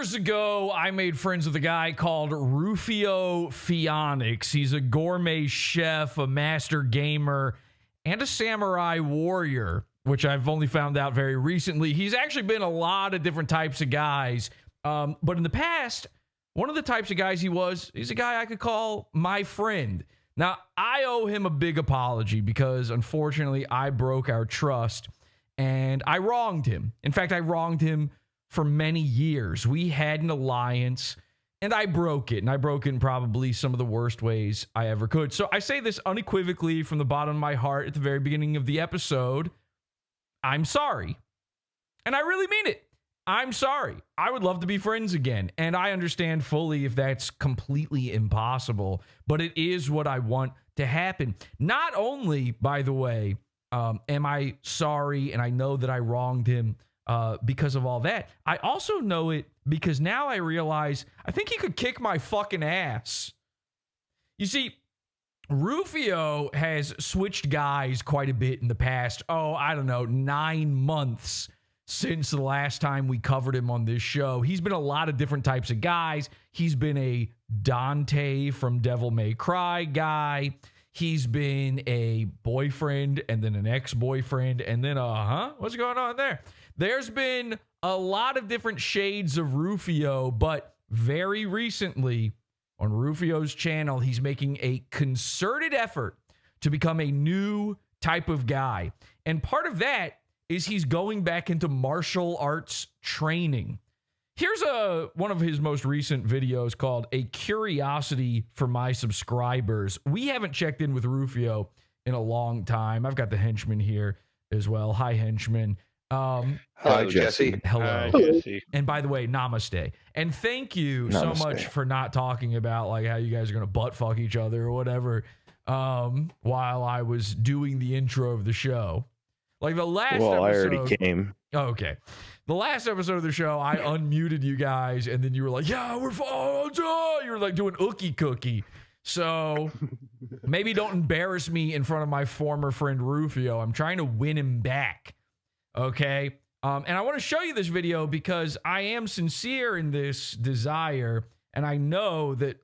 Years ago, I made friends with a guy called Pheonix. He's a gourmet chef, a master gamer, and a samurai warrior, which I've only found out very recently. He's actually been a lot of different types of guys. But in the past, one of the types of guys he's a guy I could call my friend. Now, I owe him a big apology because, unfortunately, I broke our trust and I wronged him. In fact, I wronged him for many years. We had an alliance and I broke it. And I broke it in probably some of the worst ways I ever could. So I say this unequivocally from the bottom of my heart at the very beginning of the episode. I'm sorry. And I really mean it. I'm sorry. I would love to be friends again. And I understand fully if that's completely impossible, but it is what I want to happen. Not only, by the way, am I sorry and I know that I wronged him because of all that, I also know it because now I realize I think he could kick my fucking ass. You see, Rufio has switched guys quite a bit in the past, 9 months since the last time we covered him on this show. He's been a lot of different types of guys. He's been a Dante from Devil May Cry guy. He's been a boyfriend and then an ex-boyfriend and then what's going on there? There's been a lot of different shades of Rufio, but very recently on Rufio's channel, he's making a concerted effort to become a new type of guy. And part of that is he's going back into martial arts training. Here's one of his most recent videos called A Curiosity for My Subscribers. We haven't checked in with Rufio in a long time. I've got the henchman here as well. Hi, henchman. Hi, Jesse. Hello. Hi, Jesse. And by the way, namaste. And thank you so much for not talking about like how you guys are going to butt fuck each other or whatever while I was doing the intro of the show. Like the last episode. I already came. Oh, okay. The last episode of the show, I unmuted you guys, and then you were like, yeah, we're fine. You were like doing ookie cookie. So maybe don't embarrass me in front of my former friend Rufio. I'm trying to win him back. Okay. And I want to show you this video because I am sincere in this desire, and I know that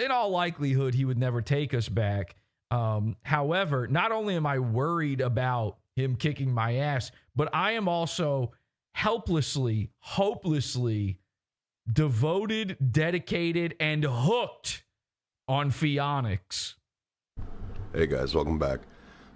in all likelihood, he would never take us back. However, not only am I worried about him kicking my ass, but I am also helplessly, hopelessly devoted, dedicated, and hooked on Pheonix. Hey guys, welcome back.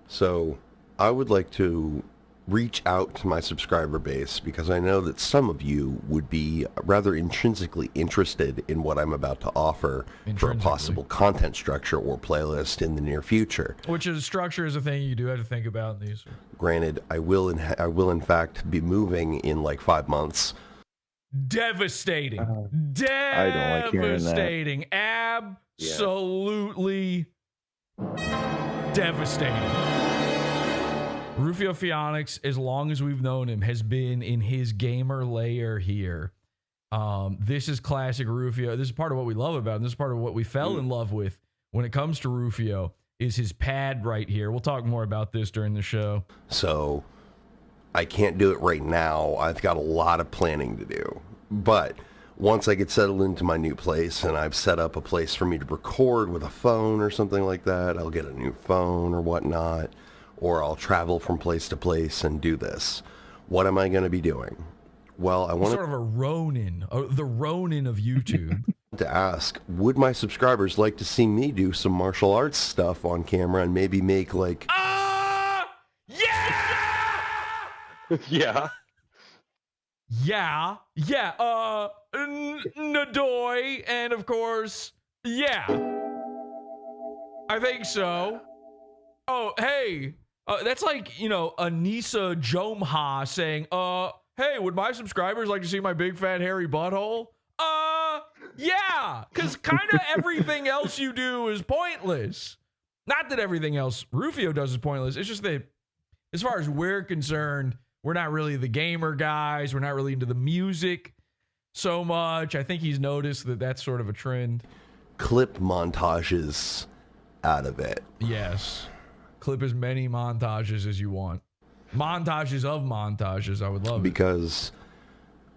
So I would like to reach out to my subscriber base because I know that some of you would be rather intrinsically interested in what I'm about to offer for a possible content structure or playlist in the near future. Which is structure is a thing you do have to think about in these. Granted, I will in fact be moving in like 5 months. Devastating. I don't like hearing that. Devastating. Absolutely devastating. Rufio Pheonix, as long as we've known him, has been in his gamer lair here. This is classic Rufio. This is part of what we love about him. This is part of what we fell in love with when it comes to Rufio, is his pad right here. We'll talk more about this during the show. So I can't do it right now. I've got a lot of planning to do. But once I get settled into my new place and I've set up a place for me to record with a phone or something like that, I'll get a new phone or whatnot. Or I'll travel from place to place and do this. What am I going to be doing? Well, I want sort of a Ronin, the Ronin of YouTube. to ask, would my subscribers like to see me do some martial arts stuff on camera and maybe make like... Yeah! Yeah. Yeah. Yeah. Nadoy, and of course, yeah. I think so. Oh, hey. That's like, Anissa Jomha saying, hey, would my subscribers like to see my big fat hairy butthole? Yeah, because kind of everything else you do is pointless. Not that everything else Rufio does is pointless. It's just that as far as we're concerned, we're not really the gamer guys. We're not really into the music so much. I think he's noticed that that's sort of a trend. Clip montages out of it. Yes. Clip as many montages as you want. Montages of montages. I would love it. Because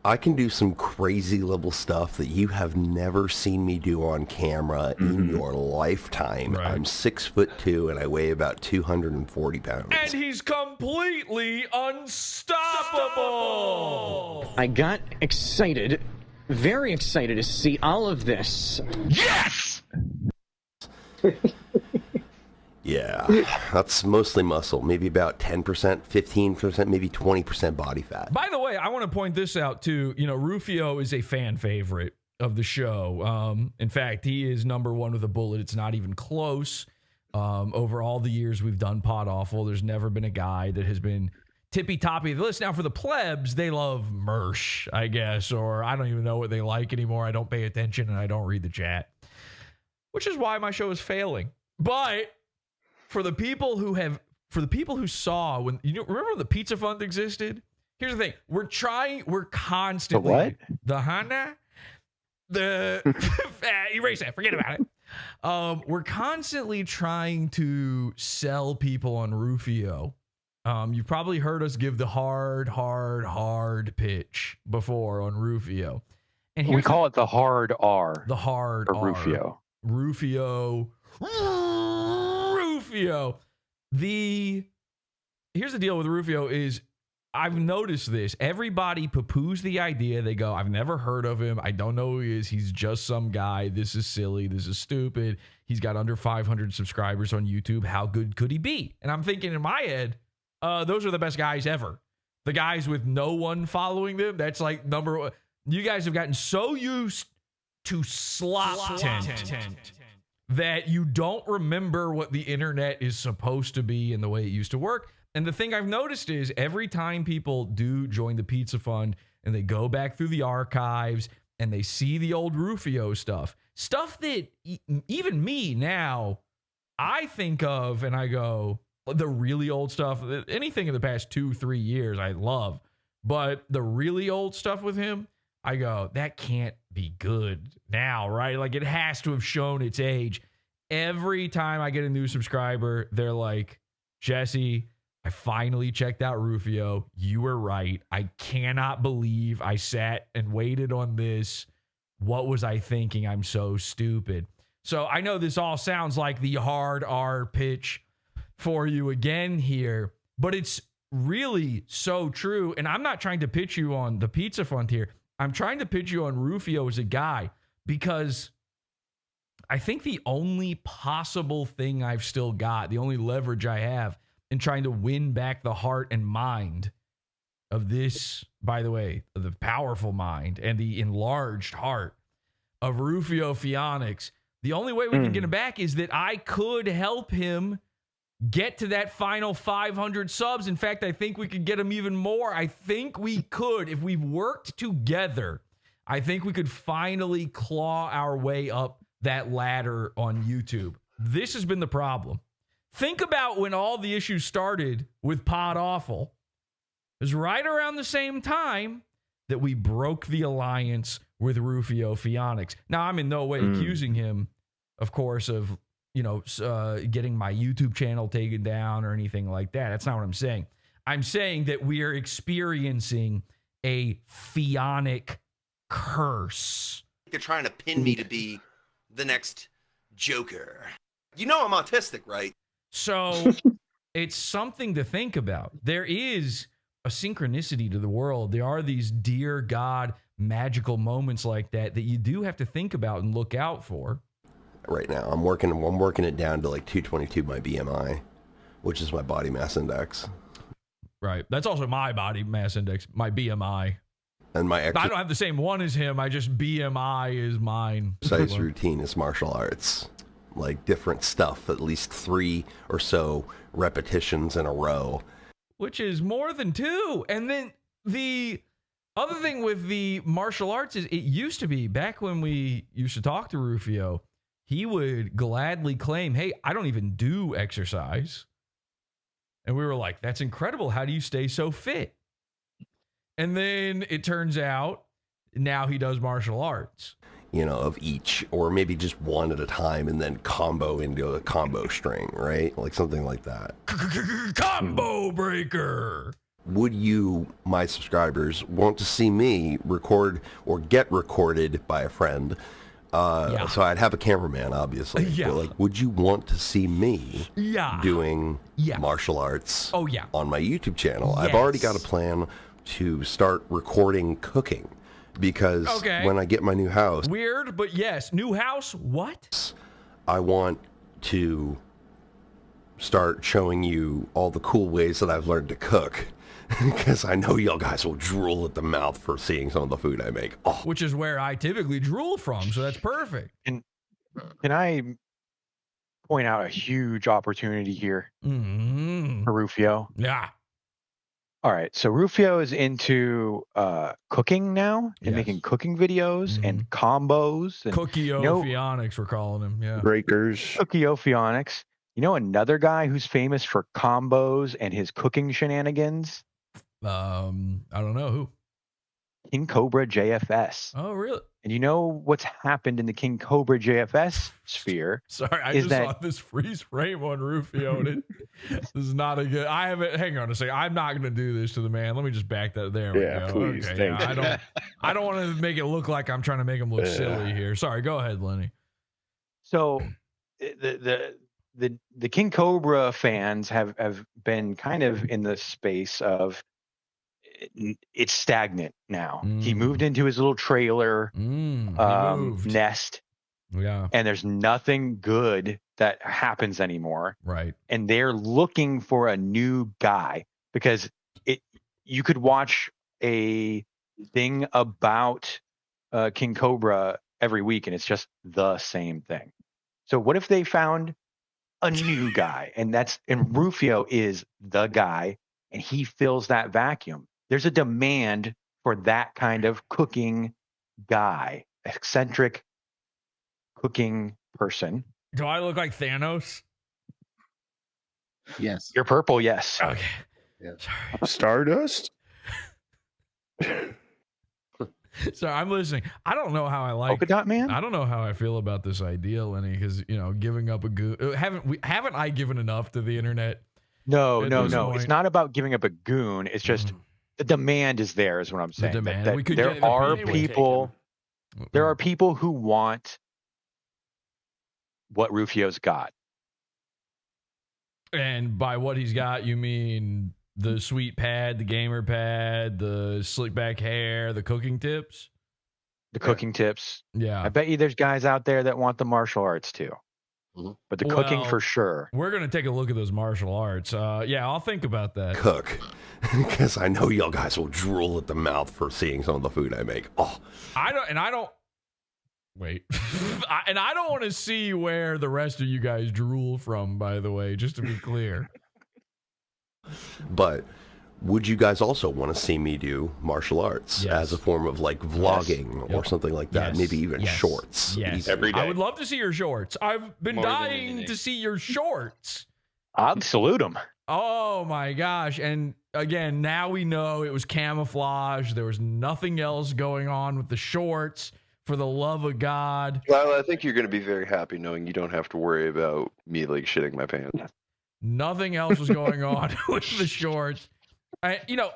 I can do some crazy level stuff that you have never seen me do on camera in your lifetime. Right. I'm 6'2" and I weigh about 240 pounds. And he's completely unstoppable. I got excited, very excited to see all of this. Yes! Yeah, that's mostly muscle, maybe about 10%, 15%, maybe 20% body fat. By the way, I want to point this out too. You know, Rufio is a fan favorite of the show. In fact, he is number one with a bullet. It's not even close. Over all the years we've done Pod Awful, there's never been a guy that has been tippy-toppy of the list. Now, for the plebs, they love Mersh, I guess, or I don't even know what they like anymore. I don't pay attention, and I don't read the chat, which is why my show is failing. But for the people who saw when, you know, remember when the Pizza Fund existed? Here's the thing. We're constantly. The what? The Honda? Erase that. Forget about it. We're constantly trying to sell people on Rufio. You've probably heard us give the hard pitch before on Rufio. And we call it the hard R. The hard or R. Rufio. Rufio. Here's the deal with Rufio is I've noticed this. Everybody poo-poos the idea. They go, I've never heard of him. I don't know who he is. He's just some guy. This is silly. This is stupid. He's got under 500 subscribers on YouTube. How good could he be? And I'm thinking in my head, those are the best guys ever. The guys with no one following them, that's like number one. You guys have gotten so used to slop tent that you don't remember what the internet is supposed to be and the way it used to work. And the thing I've noticed is every time people do join the Pizza Fund and they go back through the archives and they see the old Rufio stuff that even me now, I think of and I go, the really old stuff, anything in the past 2-3 years I love, but the really old stuff with him, I go, that can't be good now, right? Like it has to have shown its age. Every time I get a new subscriber, they're like, Jesse, I finally checked out Rufio. You were right. I cannot believe I sat and waited on this. What was I thinking? I'm so stupid. So I know this all sounds like the hard R pitch for you again here, but it's really so true. And I'm not trying to pitch you on the Pizza Fund here. I'm trying to pitch you on Rufio as a guy because I think the only possible thing I've still got, the only leverage I have in trying to win back the heart and mind of this, by the way, the powerful mind and the enlarged heart of Rufio Pheonix, the only way we can get him back is that I could help him get to that final 500 subs. In fact, I think we could get him even more. I think we could. If we worked together, I think we could finally claw our way up that ladder on YouTube. This has been the problem. Think about when all the issues started with Pod Awful. It was right around the same time that we broke the alliance with Rufio Pheonix. Now, I'm in no way accusing him, of course, of getting my YouTube channel taken down or anything like that. That's not what I'm saying. I'm saying that we are experiencing a Pheonic curse. They're trying to pin me to be the next Joker. You know I'm autistic, right? So it's something to think about. There is a synchronicity to the world. There are these dear God magical moments like that you do have to think about and look out for. Right now, I'm working it down to like 222 my BMI, which is my body mass index. Right. That's also my body mass index, my BMI. And my I don't have the same one as him. I just BMI is mine. Exercise routine is martial arts. Like different stuff, at least 3 or so repetitions in a row. Which is more than 2. And then the other thing with the martial arts is it used to be, back when we used to talk to Rufio, he would gladly claim, hey, I don't even do exercise. And we were like, that's incredible. How do you stay so fit? And then it turns out now he does martial arts. Of each, or maybe just one at a time and then combo into a combo string, right? Like something like that. Combo breaker. would you, my subscribers, want to see me record or get recorded by a friend? So I'd have a cameraman, obviously. Yeah. But, like, would you want to see me doing martial arts on my YouTube channel? I've already got a plan to start recording cooking because when I get my new house... Weird, but yes. New house? What? I want to start showing you all the cool ways that I've learned to cook. Because I know y'all guys will drool at the mouth for seeing some of the food I make. Oh. Which is where I typically drool from, so that's perfect. And can I point out a huge opportunity here for Rufio? Yeah. All right, so Rufio is into cooking now and making cooking videos and combos. And, Pheonix, we're calling him. Yeah. Breakers. Pheonix. You know another guy who's famous for combos and his cooking shenanigans? I don't know who. King Cobra JFS. Oh, really? And you know what's happened in the King Cobra JFS sphere? Sorry, I just saw this freeze frame on Rufio. And this is not a good. I haven't. Hang on a second. I'm not going to do this to the man. Let me just back that there. Yeah, please. Okay, I don't want to make it look like I'm trying to make him look silly here. Sorry. Go ahead, Lenny. So the King Cobra fans have been kind of in the space of it's stagnant now. He moved into his little trailer nest. Yeah. And there's nothing good that happens anymore. Right. And they're looking for a new guy because you could watch a thing about King Cobra every week and it's just the same thing. So what if they found a new guy and Rufio is the guy and he fills that vacuum? There's a demand for that kind of cooking guy, eccentric cooking person. Do I look like Thanos? Yes. You're purple, yes. Okay. Yeah. Sorry. Stardust? Sorry, I'm listening. I don't know how I like Polka Dot Man? I don't know how I feel about this idea, Lenny, because giving up a goon. Haven't I given enough to the internet? No. It's not about giving up a goon. It's just the demand is there, is what I'm saying. The demand. There are people who want what Rufio's got. And by what he's got, you mean the sweet pad, the gamer pad, the slick back hair, the cooking tips? The cooking tips. Yeah. I bet you there's guys out there that want the martial arts too. But the cooking for sure. We're going to take a look at those martial arts. I'll think about that. Cook. Because I know y'all guys will drool at the mouth for seeing some of the food I make. Oh. I don't want to see where the rest of you guys drool from, by the way, just to be clear. But would you guys also want to see me do martial arts as a form of like vlogging or something like that? Maybe even shorts. Yes. Every day. I would love to see your shorts. I've been dying to see your shorts. I'd salute them. Oh my gosh. And again, now we know it was camouflage. There was nothing else going on with the shorts. For the love of God. Well, I think you're going to be very happy knowing you don't have to worry about me like shitting my pants. Nothing else was going on with the shorts.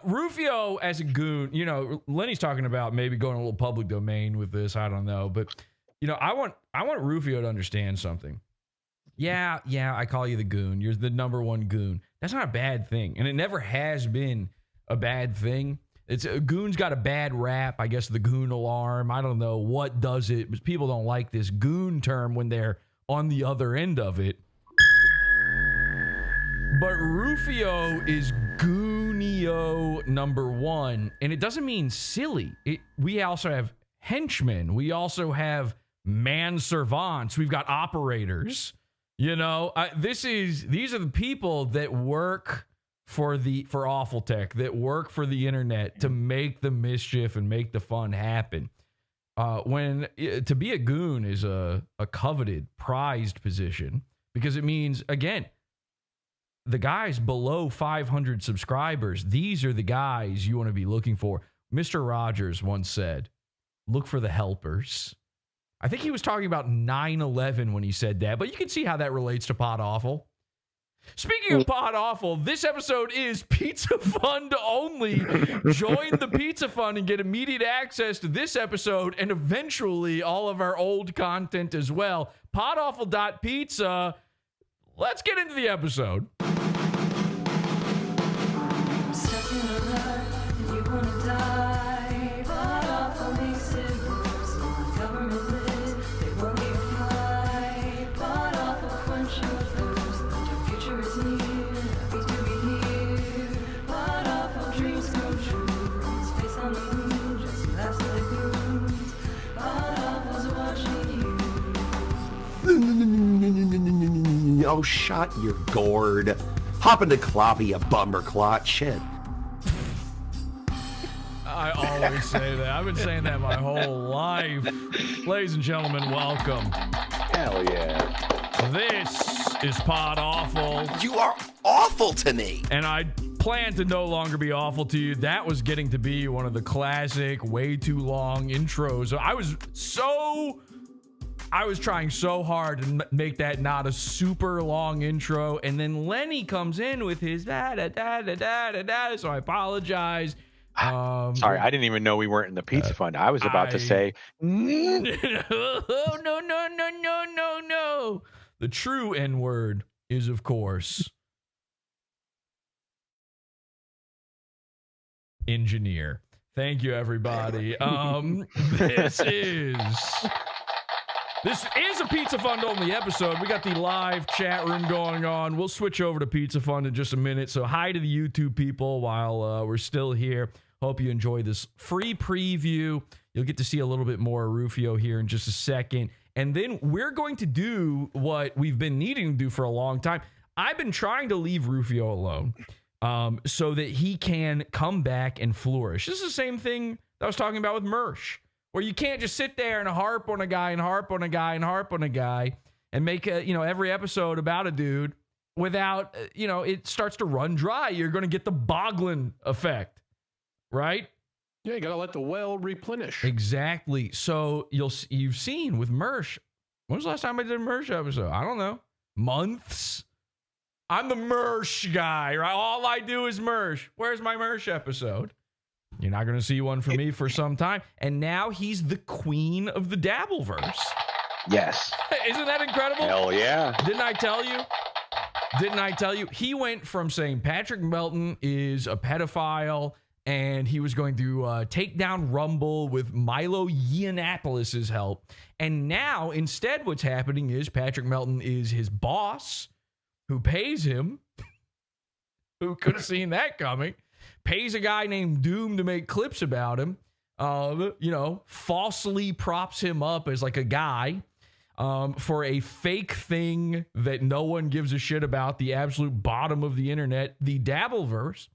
Rufio as a goon, Lenny's talking about maybe going a little public domain with this. I don't know. But, I want Rufio to understand something. Yeah, I call you the goon. You're the number one goon. That's not a bad thing. And it never has been a bad thing. Goon's got a bad rap. I guess the goon alarm. I don't know what does it, but people don't like this goon term when they're on the other end of it. But Rufio is Goonio number one, and it doesn't mean silly. We also have henchmen. We also have manservants. We've got operators. These are the people that work for Awful Tech, that work for the internet to make the mischief and make the fun happen. To be a goon is a coveted, prized position because it means, again, the guys below 500 subscribers, these are the guys you want to be looking for. Mr. Rogers once said, look for the helpers. I think he was talking about 9/11 when he said that, but you can see how that relates to PODAWFUL. Speaking of Pod Awful, this episode is Pizza Fund only. Join the Pizza Fund and get immediate access to this episode and eventually all of our old content as well. Podawful.pizza. Let's get into the episode. Oh, shut your gourd. Hop into Cloppy, you bumberclot. Shit. I always say that. I've been saying that my whole life. Ladies and gentlemen, welcome. Hell yeah. This is Pod Awful. You are awful to me. And I plan to no longer be awful to you. That was getting to be one of the classic, way too long intros. I was trying so hard to make that not a super long intro, and then Lenny comes in with his da-da-da-da-da-da-da, so I apologize. Sorry, I didn't even know we weren't in the Pizza Fund. I was about to say, no. The true N-word is, of course, engineer. Thank you, everybody. This is a Pizza Fund only episode. We got the live chat room going on. We'll switch over to Pizza Fund in just a minute. So hi to the YouTube people while we're still here. Hope you enjoy this free preview. You'll get to see a little bit more of Rufio here in just a second. And then we're going to do what we've been needing to do for a long time. I've been trying to leave Rufio alone so that he can come back and flourish. This is the same thing that I was talking about with Mersh, where you can't just sit there and harp on a guy and harp on a guy and harp on a guy and make every episode about a dude without it starts to run dry. You're going to get the Boglin effect, right? Yeah, you got to let the well replenish. Exactly. So you've seen with Mersh. When was the last time I did a Mersh episode? I don't know. Months. I'm the Mersh guy, right? All I do is Mersh. Where's my Mersh episode? You're not going to see one from me for some time. And now he's the queen of the Dabbleverse. yes. Isn't that incredible? Hell yeah. Didn't I tell you? He went from saying Patrick Melton is a pedophile and he was going to take down Rumble with Milo Yiannopoulos' help. And now, instead, what's happening is Patrick Melton is his boss who pays him. Who could have seen that coming? Pays a guy named Doom to make clips about him, falsely props him up as like a guy for a fake thing that no one gives a shit about, the absolute bottom of the internet, the Dabbleverse.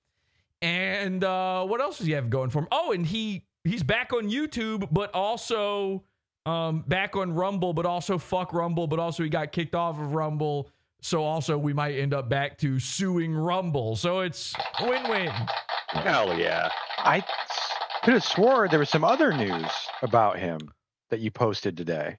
And what else does he have going for him? Oh, and he's back on YouTube, but also back on Rumble, but also fuck Rumble, but also he got kicked off of Rumble. So also we might end up back to suing Rumble. So it's win-win. Hell yeah. I could have swore there was some other news about him that you posted today.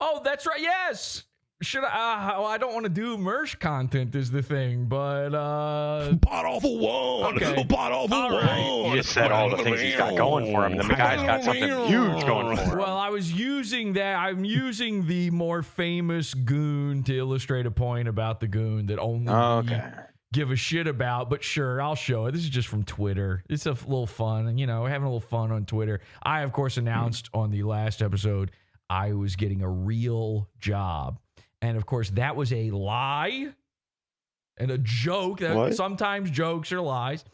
Oh, that's right. Yes. Should I don't want to do Mersh content is the thing, but Pod Awful one. Okay. Pod Awful All right. one. You just said all the things he's got going for him. The guy's got something huge going for him. well, I was using that. I'm using the more famous goon to illustrate a point about the goon that only we give a shit about. But sure, I'll show it. This is just from Twitter. It's a little fun, and we're having a little fun on Twitter. I, of course, announced on the last episode I was getting a real job. And of course, that was a lie and a joke. Sometimes jokes are lies.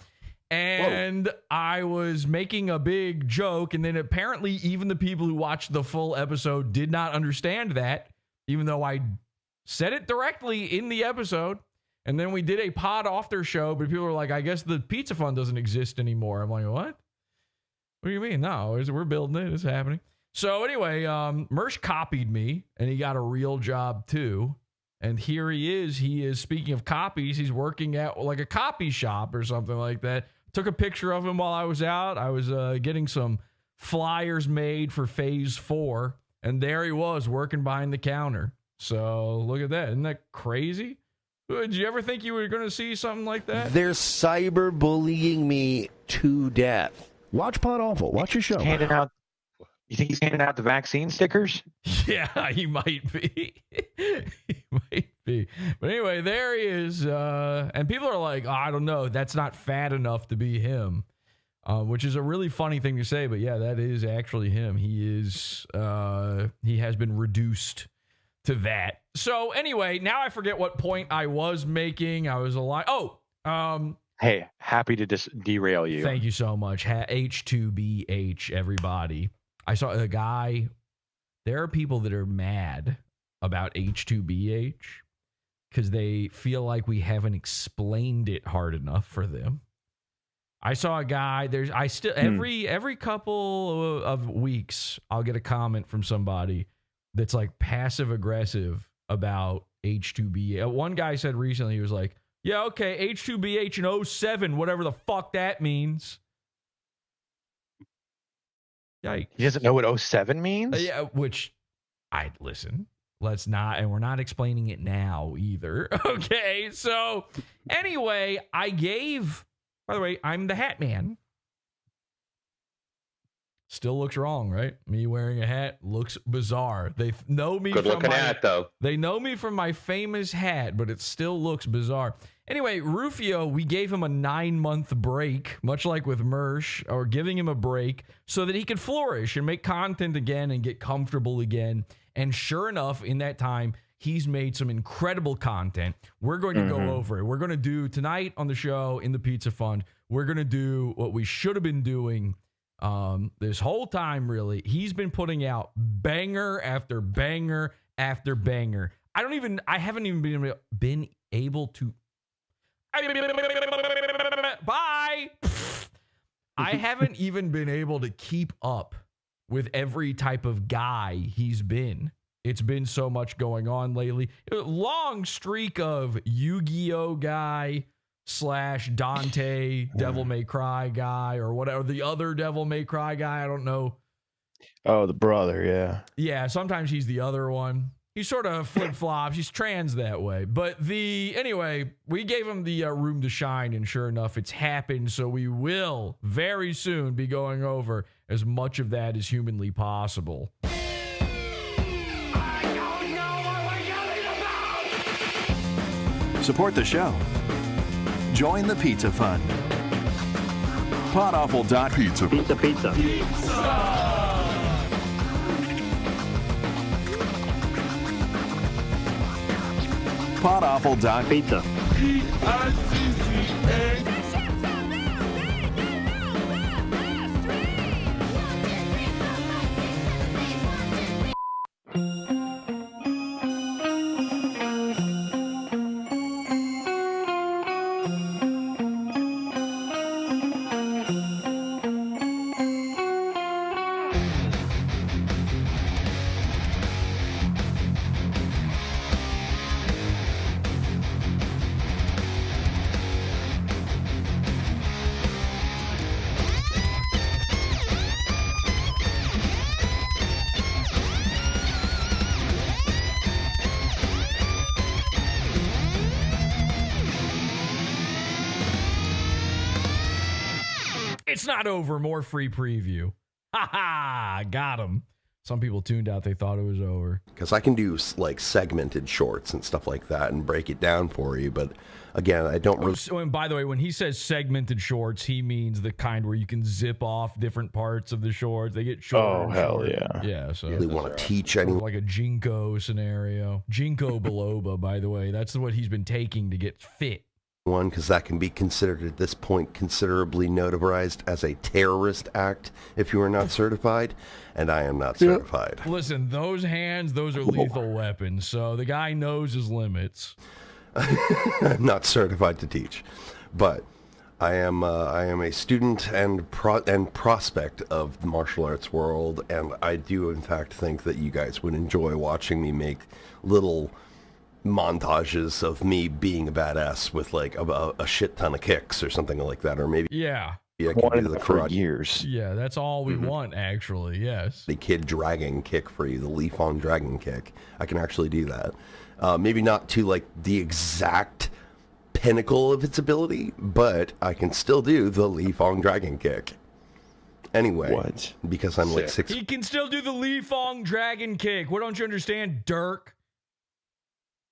And I was making a big joke. And then apparently even the people who watched the full episode did not understand that, even though I said it directly in the episode. And then we did a pod after show, but people were like, I guess the Pizza Fund doesn't exist anymore. I'm like, what? What do you mean? No, we're building it. It's happening. So anyway, Mersh copied me, and he got a real job too. And here he is. He is, speaking of copies, he's working at like a copy shop or something like that. Took a picture of him while I was out. I was getting some flyers made for Phase 4, and there he was working behind the counter. So look at that. Isn't that crazy? Did you ever think you were going to see something like that? They're cyberbullying me to death. Watch Pod Awful. Watch your show. Handing out. You think he's handing out the vaccine stickers? Yeah, he might be. He might be. But anyway, there he is. And people are like, oh, I don't know. That's not fat enough to be him. Which is a really funny thing to say. But yeah, that is actually him. He has been reduced to that. So anyway, now I forget what point I was making. I was alive. Hey, happy to derail you. Thank you so much. H2BH, everybody. I saw a guy. There are people that are mad about H2BH because they feel like we haven't explained it hard enough for them. I saw a guy. Every couple of weeks, I'll get a comment from somebody that's like passive aggressive about H2BH. One guy said recently, he was like, yeah, okay, H2BH in 07, whatever the fuck that means. Yikes. He doesn't know what 07 means? Yeah, which I'd listen. Let's not, and we're not explaining it now either. Okay, so anyway, by the way, I'm the Hat Man. Still looks wrong, right? Me wearing a hat looks bizarre. They know me Good looking hat, though. They know me from my famous hat, but it still looks bizarre. Anyway, Rufio, we gave him a 9-month break, much like with Mersh, or giving him a break so that he could flourish and make content again and get comfortable again. And sure enough, in that time, he's made some incredible content. We're going to go over it. We're going to do tonight on the show in the Pizza Fund. We're going to do what we should have been doing this whole time, really. He's been putting out banger after banger after banger. I haven't even been able to. Bye. I haven't even been able to keep up with every type of guy he's been. It's been so much going on lately. Long streak of Yu-Gi-Oh guy / Dante Devil May Cry guy or whatever. The other Devil May Cry guy. I don't know. Oh, the brother, yeah. Yeah, sometimes he's the other one. He sort of flip-flops. He's trans that way. But anyway, we gave him the room to shine, and sure enough, it's happened. So we will very soon be going over as much of that as humanly possible. Support the show. Join the Pizza Fund. PodAwful.pizza. Pizza. PodAwful.pizza. It's not over. More free preview. Ha ha! Got him. Some people tuned out. They thought it was over. Because I can do like segmented shorts and stuff like that and break it down for you. But again, I don't really... So, and by the way, when he says segmented shorts, he means the kind where you can zip off different parts of the shorts. They get shorter. Oh, hell yeah. Yeah, so... really want to teach anyone. Like a Jinko scenario. Jinko Biloba, by the way. That's what he's been taking to get fit. Because that can be considered at this point considerably notarized as a terrorist act if you are not certified, and I am not certified. Listen, those hands, those are lethal weapons, so the guy knows his limits. I'm not certified to teach, but I am a student and prospect of the martial arts world, and I do in fact think that you guys would enjoy watching me make little montages of me being a badass with like a shit ton of kicks or something like that, or maybe yeah, I can do the for karate. years. Yeah, that's all we want, actually. Yes, the kid dragon kick for you, the leaf on dragon kick. I can actually do that. Maybe not to like the exact pinnacle of its ability, but I can still do the Li Fong Dragon Kick. Anyway, What? because I'm like 6. He can still do the Li Fong Dragon Kick. What don't you understand, Dirk?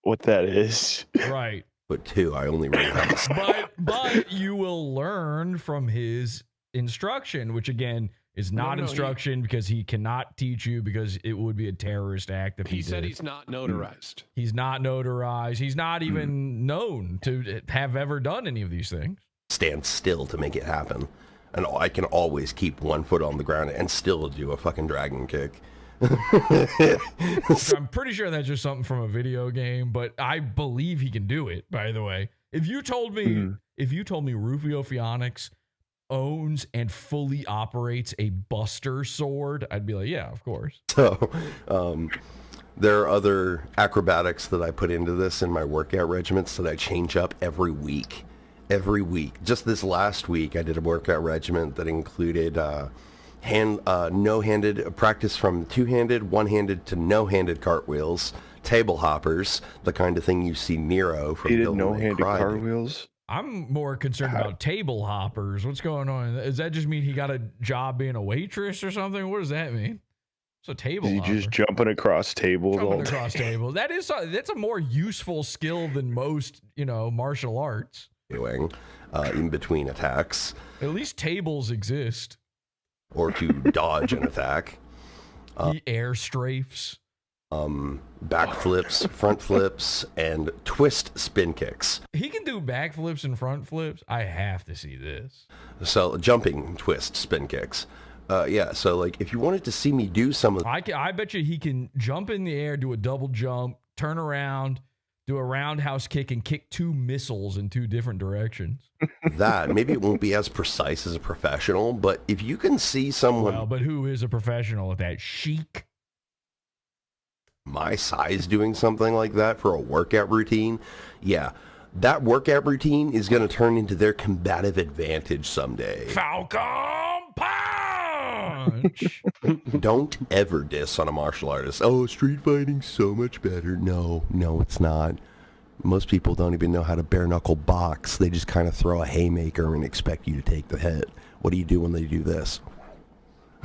What that is? Right. 2. I only really have But you will learn from his instruction, which again is not instruction because he cannot teach you because it would be a terrorist act if he said did. he's not notarized. He's not notarized. He's not even known to have ever done any of these things. stand still to make it happen. And I can always keep one foot on the ground and still do a fucking dragon kick. I'm pretty sure that's just something from a video game, but I believe he can do it, by the way. If you told me Rufio Pheonix owns and fully operates a Buster sword, I'd be like, yeah, of course. So there are other acrobatics that I put into this in my workout regiments that I change up every week. Just this last week, I did a workout regiment that included no-handed practice from two-handed, one-handed to no-handed cartwheels, table hoppers, the kind of thing you see Nero from He did Devil May no-handed Cry do. cartwheels? I'm more concerned about table hoppers. What's going on? Does that just mean he got a job being a waitress or something? What does that mean? It's a table Is he hopper. just jumping across tables all Jumping day? across tables. That's a more useful skill than most, martial arts. Doing in between attacks, At least tables exist. or to dodge an attack. He air strafes. Backflips, front flips, and twist spin kicks. He can do backflips and front flips. I have to see this. So jumping twist spin kicks. Yeah, so like if you wanted to see me do some of I bet you he can jump in the air, do a double jump, turn around, do a roundhouse kick, and kick 2 missiles in 2 different directions. that, maybe it won't be as precise as a professional, but if you can see someone Well, but who is a professional at that? Sheik? my size doing something like that for a workout routine, yeah, that workout routine is going to turn into their combative advantage someday. Falcon Punch! Don't ever diss on a martial artist. Oh, street fighting's so much better. No, it's not. Most people don't even know how to bare knuckle box. They just kind of throw a haymaker and expect you to take the hit. What do you do when they do this?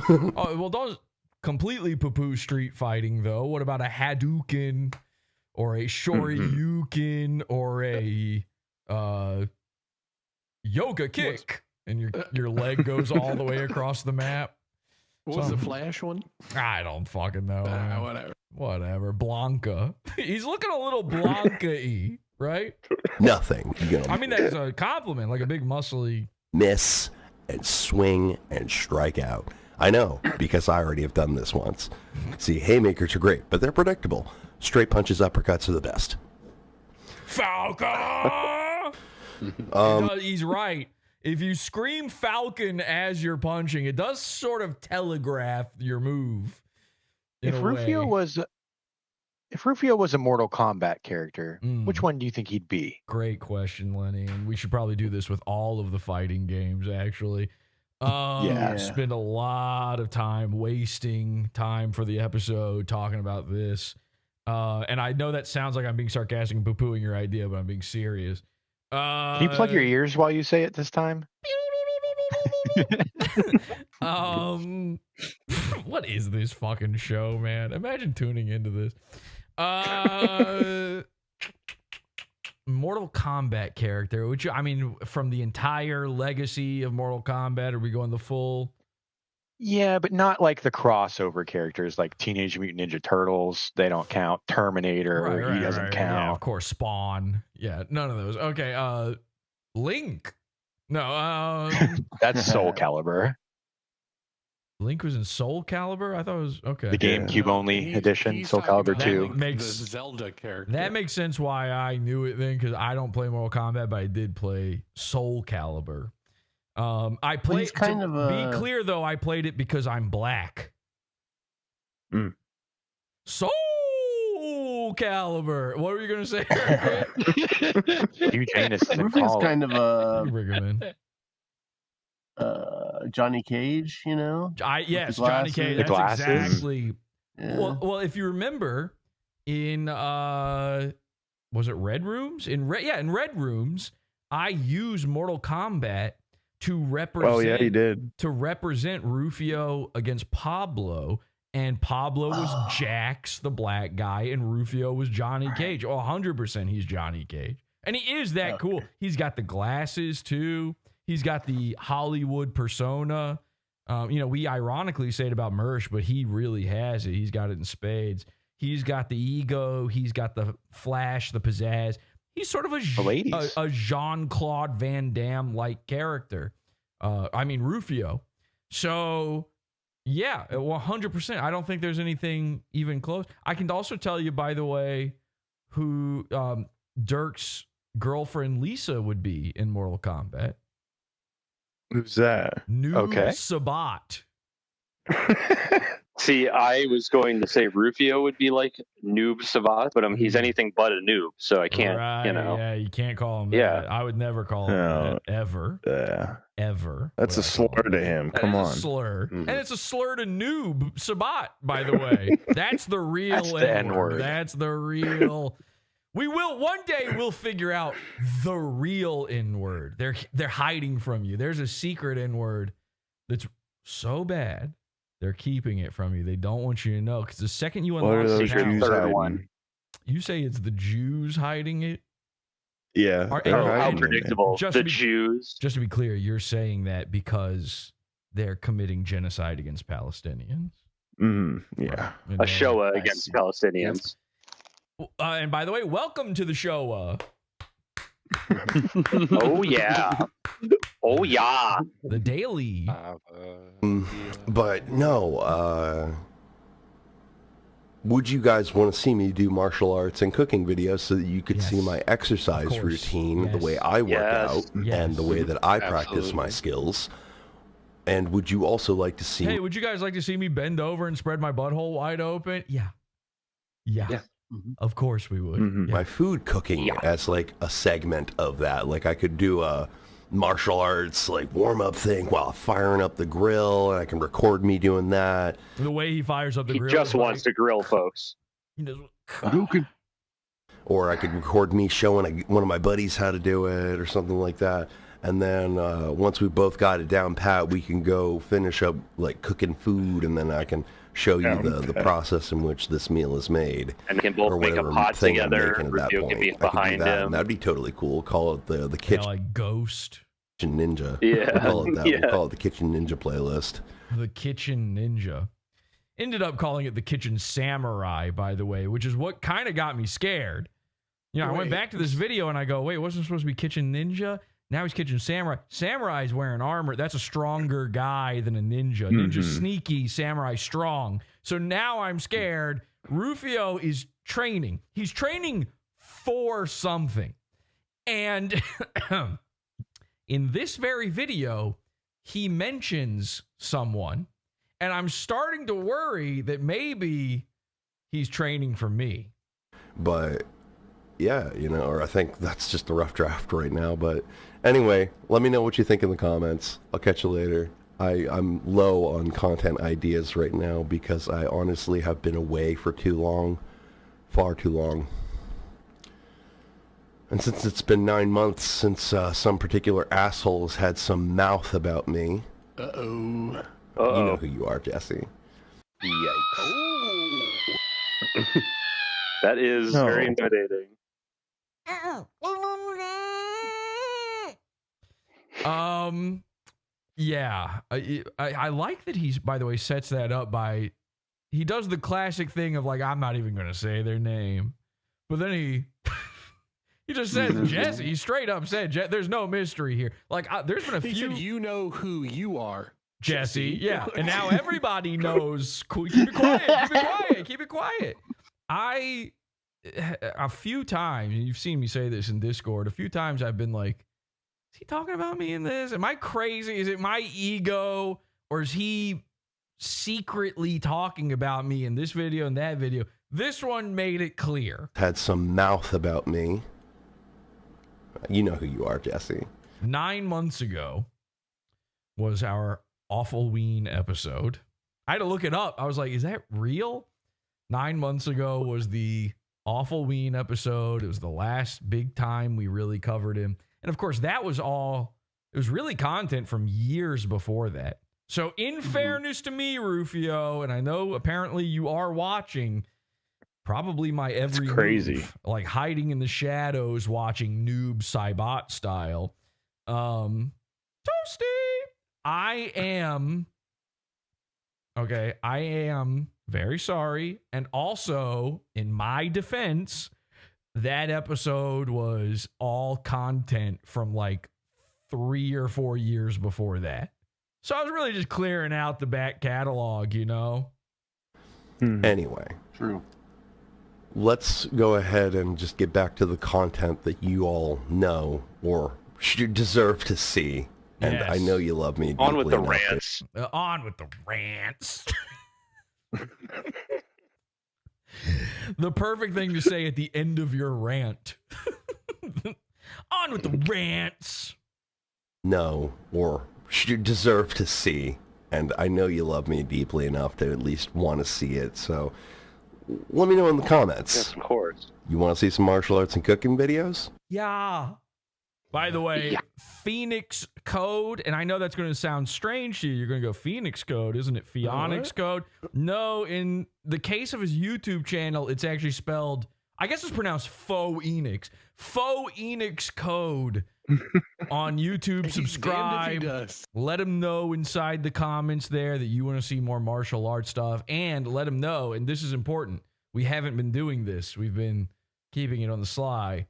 Oh, well, don't completely poo-poo street fighting, though. What about a Hadouken or a Shoryuken or a yoga kick? And your leg goes all the way across the map. What was the Flash one? I don't fucking know. Whatever. Whatever. Blanca. He's looking a little Blanca-y, right? Nothing. You know, I mean, that's a compliment, like a big muscly. miss and swing and strike out. I know, because I already have done this once. See, haymakers are great, but they're predictable. Straight punches, uppercuts are the best. Falcon! He's right. If you scream Falcon as you're punching, it does sort of telegraph your move. If Rufio was a Mortal Kombat character, which one do you think he'd be? Great question, Lenny. And we should probably do this with all of the fighting games, actually. Spend a lot of time wasting time for the episode talking about this. And I know that sounds like I'm being sarcastic and poo-pooing your idea, but I'm being serious. Can you plug your ears while you say it this time? What is this fucking show, man? Imagine tuning into this. Mortal Kombat character, which, I mean, from the entire legacy of Mortal Kombat, are we going the full? Yeah, but not like the crossover characters like Teenage Mutant Ninja Turtles. They don't count. Terminator, he doesn't count. Yeah, of course, Spawn. Yeah, none of those. Okay, Link. No, That's Soul Calibur. Link was in Soul Calibur? I thought it was okay. The GameCube only edition, he's Soul talking Calibur about 2. the Zelda character. That makes sense why I knew it then, because I don't play Mortal Kombat, but I did play Soul Calibur. I played. Be clear though, I played it because I'm black. Soul Calibur. What were you gonna say? Hugh Janus is in Rufio's college. kind of Bring him in. Johnny Cage, you know? Yes, the Johnny glasses. Cage. The That's glasses. exactly. Yeah. Well, if you remember, in was it Red Rooms? In Red Rooms, I use Mortal Kombat to represent. Oh yeah, he did. To represent Rufio against Pablo, and Pablo was Jax, the black guy, and Rufio was Johnny Cage. Oh, 100% he's Johnny Cage. And he is that cool. He's got the glasses, too. He's got the Hollywood persona. We ironically say it about Mersh, but he really has it. He's got it in spades. He's got the ego. He's got the flash, the pizzazz. He's sort of a Jean-Claude Van Damme-like character. Rufio. So, yeah, 100%. I don't think there's anything even close. I can also tell you, by the way, who Dirk's girlfriend Lisa would be in Mortal Kombat. Who's that? Noob Sabat. See, I was going to say Rufio would be like Noob Sabat, but he's anything but a noob, so I can't, Yeah, you can't call him that. I would never call him that, ever. Yeah. Ever. That's a slur to him. Come on. A slur. Mm-hmm. And it's a slur to Noob Sabat, by the way. That's the real That's the N-word. That's the real... One day we'll figure out the real N-word. They're hiding from you. There's a secret N-word that's so bad, they're keeping it from you. They don't want you to know, because the second you unlock the third one, you say it's the Jews hiding it. Yeah. How predictable. Jews. Just to be clear, you're saying that because they're committing genocide against Palestinians. Yeah. Right. A Shoah against Palestinians. And by the way, welcome to the Shoah. Oh yeah. Oh yeah. The Daily. But no, would you guys want to see me do martial arts and cooking videos so that you could see my exercise routine, the way I work out, and the way that I practice my skills? And would you also like to see... Hey, would you guys like to see me bend over and spread my butthole wide open? Yeah. Of course we would. My food cooking as like a segment of that. Like I could do a martial arts like warm-up thing while firing up the grill, and I can record me doing that. The way he fires up the grill. He just wants to grill folks. Or I could record me showing one of my buddies how to do it or something like that. And then once we both got it down pat, we can go finish up like cooking food, and then I can show you the process in which this meal is made. And they can both make a pot together. Rufio can be behind him. That'd be totally cool. Call it the kitchen. Like Ghost. Ninja. Yeah. We'll call it that. We'll call it the Kitchen Ninja playlist. The Kitchen Ninja. Ended up calling it the Kitchen Samurai, by the way, which is what kind of got me scared. I went back to this video and I go, wait, wasn't it supposed to be Kitchen Ninja? Now he's Kitchen Samurai. Samurai's wearing armor. That's a stronger guy than a ninja. Ninja's sneaky, Samurai strong. So now I'm scared. Rufio is training. He's training for something. And in this very video, he mentions someone. And I'm starting to worry that maybe he's training for me. But yeah, or I think that's just a rough draft right now. But anyway, let me know what you think in the comments. I'll catch you later. I'm low on content ideas right now because I honestly have been away for too long. Far too long. And since it's been 9 months since some particular asshole has had some mouth about me. Uh-oh. You know who you are, Jesse. Yikes. That is very intimidating. Yeah. I like that he's, by the way, sets that up by, he does the classic thing of like, I'm not even going to say their name. But then he just says Jesse. He straight up said, there's no mystery here. Like, there's been a few. Said, you know who you are. Jesse. Yeah. And now everybody knows. Keep it quiet. Keep it quiet. Keep it quiet. A few times, and you've seen me say this in Discord, a few times I've been like, is he talking about me in this? Am I crazy? Is it my ego? Or is he secretly talking about me in this video and that video? This one made it clear. Had some mouth about me. You know who you are, Jesse. 9 months ago was our Awfulween episode. I had to look it up. I was like, is that real? 9 months ago was the Awful Ween episode. It was the last big time we really covered him. And of course, that was all, it was really content from years before that. So in fairness to me, Rufio, and I know apparently you are watching, probably my every crazy move, like hiding in the shadows, watching Noob Saibot style. Toasty, I am very sorry. And also, in my defense, that episode was all content from like 3 or 4 years before that. So I was really just clearing out the back catalog, you know? Anyway. True. Let's go ahead and just get back to the content that you all know or should deserve to see. And Yes. I know you love me. On with deeply the enough to- rants. On with the rants. The perfect thing to say at the end of your rant. On with the rants. know or should deserve to see. And I know you love me deeply enough to at least want to see it. So let me know in the comments. Yes, of course. You want to see some martial arts and cooking videos? Yeah. By the way, Pheonix code, and I know that's going to sound strange to you. You're going to go Pheonix code, isn't it? Pheonix code? No, in the case of his YouTube channel, it's actually spelled, I guess it's pronounced Pheonix. Pheonix code on YouTube. Subscribe. Let him know inside the comments there that you want to see more martial arts stuff. And let him know, and this is important, we haven't been doing this. We've been keeping it on the sly.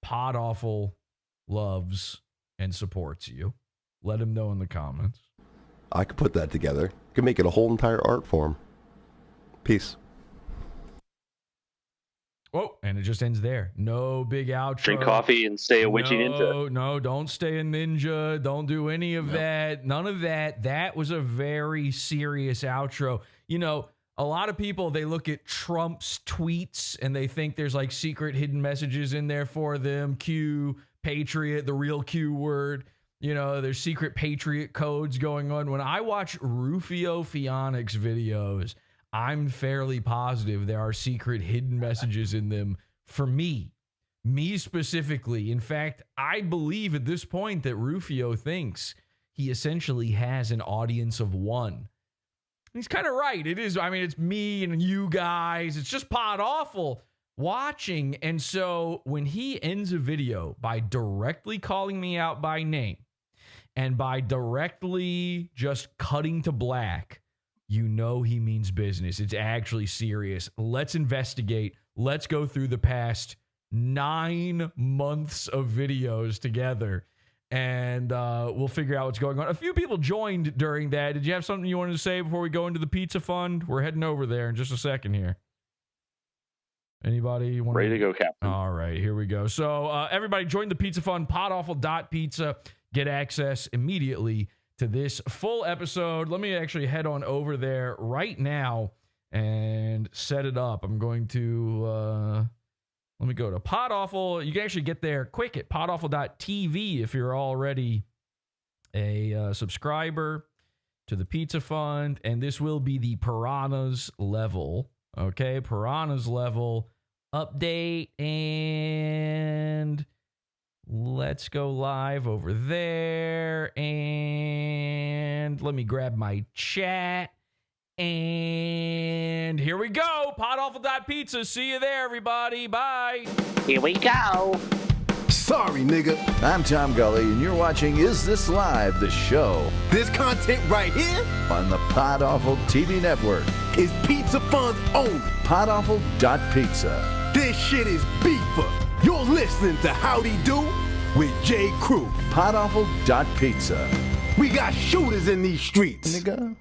PODAWFUL loves and supports you. Let him know in the comments. I could put that together. Could make it a whole entire art form. Peace. Oh, and it just ends there. No big outro. Drink coffee and stay a witchy ninja. No, don't stay a ninja. Don't do any of that. None of that. That was a very serious outro. You know, a lot of people, they look at Trump's tweets and they think there's like secret hidden messages in there for them. Q, patriot, the real Q word. You know, there's secret patriot codes going on. When I watch Rufio Pheonix videos, I'm fairly positive there are secret hidden messages in them for me specifically. In fact, I believe at this point that Rufio thinks he essentially has an audience of one. He's kind of right. It is. I mean, it's me and you guys. It's just PODAWFUL watching. And so when he ends a video by directly calling me out by name and by directly just cutting to black, you know he means business. It's actually serious. Let's investigate. Let's go through the past 9 months of videos together, and we'll figure out what's going on. A few people joined during that. Did you have something you wanted to say before we go into the pizza fund? We're heading over there in just a second here. Anybody want Ready to go, Captain. All right, here we go. So everybody join the pizza fund, PODAWFUL.pizza. Get access immediately to this full episode. Let me actually head on over there right now and set it up. I'm going to, let me go to PODAWFUL. You can actually get there quick at PODAWFUL.tv if you're already a subscriber to the Pizza Fund. And this will be the Piranhas level. Okay, Piranhas level update. And let's go live over there. And let me grab my chat. And here we go. PODAWFUL.pizza. See you there, everybody. Bye. Here we go. Sorry, nigga. I'm Tom Gully, and you're watching Is This Live, the show This content right here on the PodAwful TV network. is Pizza Fun's own. PodAwful.pizza. This shit is beefer. You're listening to Howdy Do with J. Crew. PodAwful.pizza. We got shooters in these streets. Nigga.